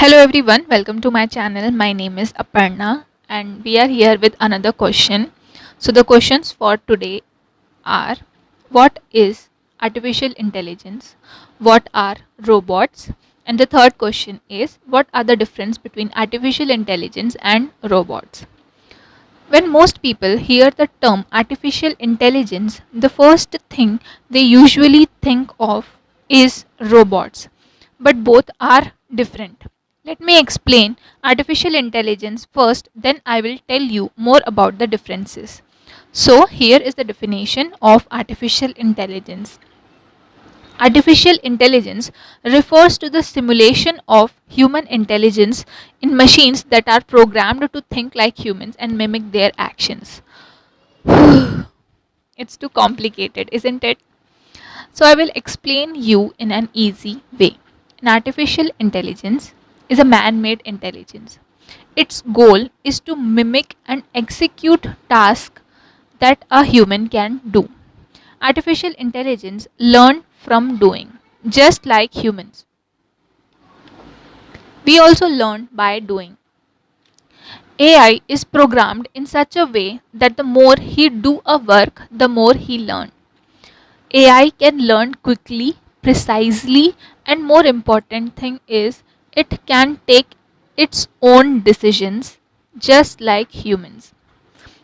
Hello everyone, welcome to my channel. My name is Aparna and we are here with another question. So the questions for today are: what is artificial intelligence? What are robots? And the third question is: what are the difference between artificial intelligence and robots? When most people hear the term artificial intelligence, the first thing they usually think of is robots. But both are different. Let me explain artificial intelligence first, then I will tell you more about the differences. So, here is the definition of artificial intelligence. Artificial intelligence refers to the simulation of human intelligence in machines that are programmed to think like humans and mimic their actions. It's too complicated, isn't it? So I will explain you in an easy way. An artificial intelligence is a man-made intelligence. Its goal is to mimic and execute tasks that a human can do. Artificial intelligence learn from doing, just like humans. We also learn by doing. AI is programmed in such a way that the more he do a work, the more he learn. AI can learn quickly, precisely, and more important thing is it can take its own decisions just like humans.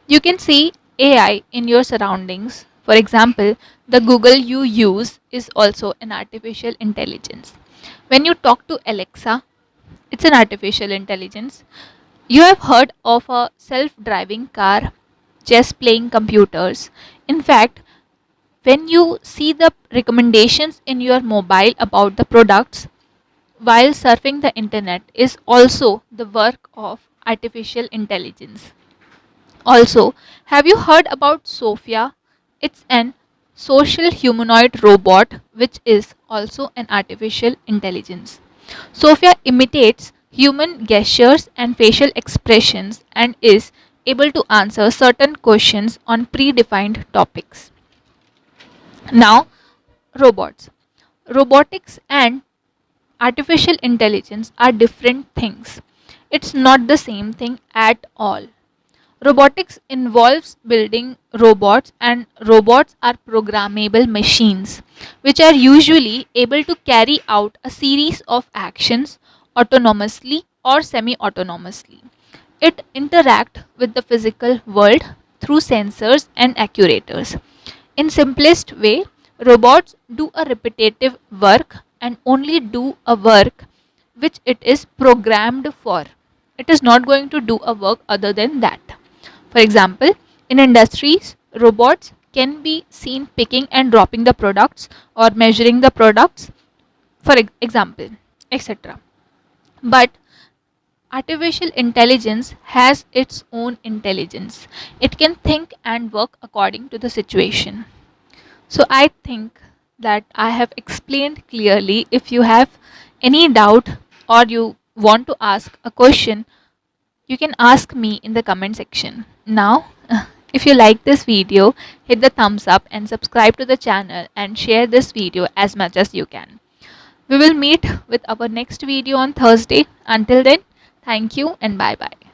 You can see AI in your surroundings. For example, the Google you use is also an artificial intelligence. When you talk to Alexa, it's an artificial intelligence. You have heard of a self driving car, chess playing computers. In fact, when you see the recommendations in your mobile about the products while surfing the internet is also the work of artificial intelligence. Also, have you heard about Sophia? It's an social humanoid robot which is also an artificial intelligence. Sophia imitates human gestures and facial expressions and is able to answer certain questions on predefined topics. Now, robots. Robotics and artificial intelligence are different things. It's not the same thing at all. Robotics involves building robots, and robots are programmable machines which are usually able to carry out a series of actions autonomously or semi autonomously. It interact with the physical world through sensors and actuators. In simplest way, robots do a repetitive work and only do a work which it is programmed for. It is not going to do a work other than that. For example, in industries, robots can be seen picking and dropping the products or measuring the products, for example, etc. But artificial intelligence has its own intelligence. It can think and work according to the situation. So I think that I have explained clearly. If you have any doubt or you want to ask a question, you can ask me in the comment section. Now, if you like this video, hit the thumbs up and subscribe to the channel and share this video as much as you can. We will meet with our next video on Thursday. Until then, thank you and bye bye.